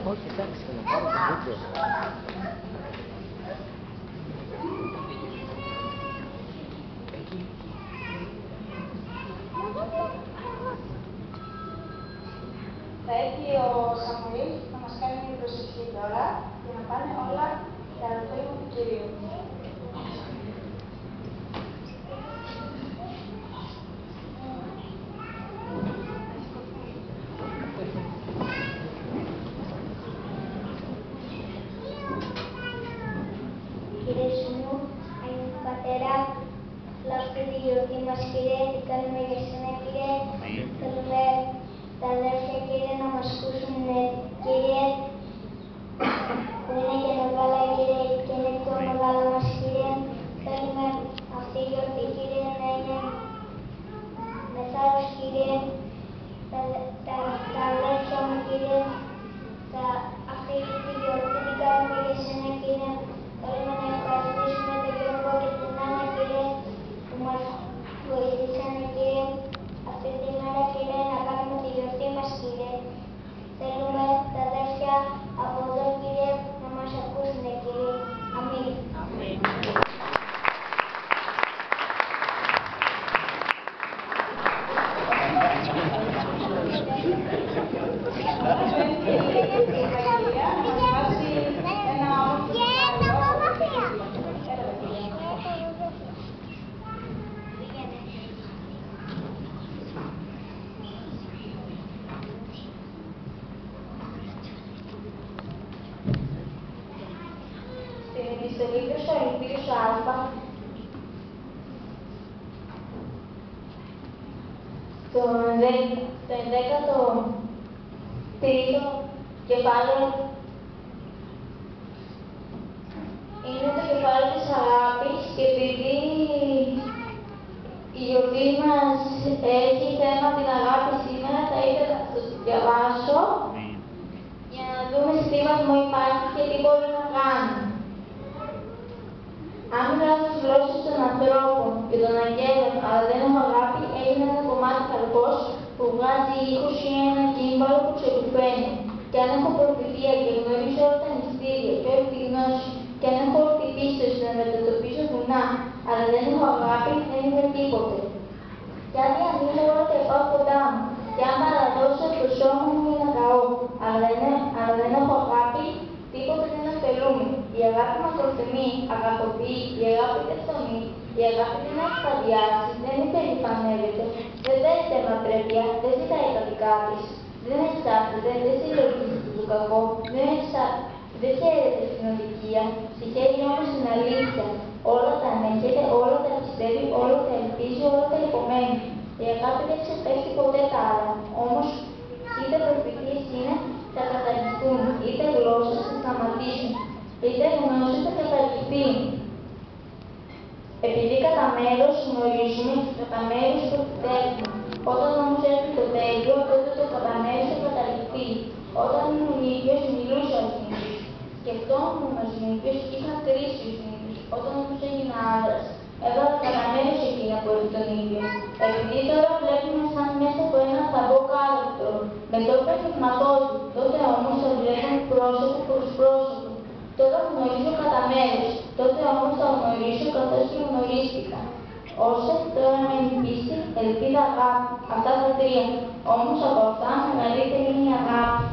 Όχι, εντάξει, να πάρω το βίντεο. Θα έρθει ο Σαμουήλ να μας κάνει μια προσευχή τώρα για να πάνε όλα για το θέλημα του Κυρίου. Κύριε σου μου, Άγιο Πατέρα, λάβτε τη γιορτή μας, Κύριε, τι κάνουμε για σένα, Κύριε. Θέλουμε τα αδέρφια, Κύριε, να μας ακούσουν, Κύριε, που είναι και μεγάλα, Κύριε, και είναι πιο μεγάλα μας, Κύριε. Θέλουμε αυτή η γιορτή, Κύριε, να είναι με θάρρος, Κύριε. Τα αδέρφια μου, Κύριε, αυτή τη γιορτή την κάνουμε για σένα, Κύριε. Θέλουμε να ευχαριστήσουμε τον Γιώργο και την Άννα, Κύριε, που μας βοηθήσαν, Κύριε, αυτή τη μέρα, Κύριε, να κάνουμε τη γιορτή μας, Κύριε. Θέλουμε τα αδέρφια από εδώ, Κύριε, να μας ακούσουν, Κύριε. Αμήν. Αμήν. Στην επιστολή προς το Κορινθίους Α, το 11ο κεφάλαιο είναι το κεφάλαιο της αγάπης και επειδή η γιορτή μας έχει θέμα την αγάπη σήμερα, θα ήθελα να σας διαβάσω για να δούμε σε τι βαθμό υπάρχει και τι μπορεί να κάνει. Αν μιλάω τις γλώσσες των ανθρώπων και των αγγέλων, αλλά δεν έχω αγάπη, έγινε ένα κομμάτι καρπός που βγάζει ήχους ή ένα κύμβαλο που ξεπουφαίνει. Και αν έχω προφητεία και γνωρίζω όλα τα μυστήρια και όλη τη γνώση, και αν έχω όλη τη πίστοση να μετατοπίσω βουνά, αλλά δεν έχω αγάπη, δεν είμαι τίποτε. Και αν διανύμω όλα τα υπάρχοντά μου, και αν παραδώσω το σώμα μου για να καώ, αλλά δεν έχω αγάπη, τίποτε δεν ωφελούμε. Η αγάπη μακροθυμεί, αγαποποιεί, η αγάπη δεν φθονεί, η αγάπη δεν έχει παδιάσει, δεν υπερηφανεύεται, δεν δέχεται αιματρέπεια, δεν ζητάει τα δικά της, δεν εξάρτηται, δεν συλλογίζεται το κακό, δεν χαίρεται στην αδικία, συγχαίρει όμως στην αλήθεια. Όλα τα ανέχεται, όλα τα πιστεύει, όλα τα ελπίζει, όλα τα υπομένει. Η αγάπη δεν ξεπέφτει ποτέ τα άλλα, όμως είτε προφητείες είναι, θα καταργηθούν, είτε γλώσσες θα σταματήσουν, είτε γνώση θα καταργηθεί. Επειδή κατά μέρος γνωρίζουμε και κατά μέρος προφητεύουμε. Όταν όμως έρθει το τέλειο, τότε το κατά μέρος θα καταργηθεί. Όταν ήμουν ίδιος, μιλούσα ως ίδιος. Σκεφτόμουν ως ίδιος, είχα κρίση ως ίδιος. Όταν όμως έγινα άντρας, έβαλα κατά μέρος εκείνα που έχει τον ίδιο. Επειδή τώρα βλέπουμε σαν μέσα από ένα θαμπό κάρακτο, με το πνευματόδη, τότε όμως θα βλέπουμε πρόσωπο προς πρόσωπο. Τώρα γνωρίζω κατά μέρος, τότε όμως θα γνωρίσω καθώς και γνωρίστηκα. Όσο τώρα με την πίστη, ελπίδα, αγάπη, αυτά τα τρία. Όμως από αυτά μεγαλύτερη είναι η αγάπη.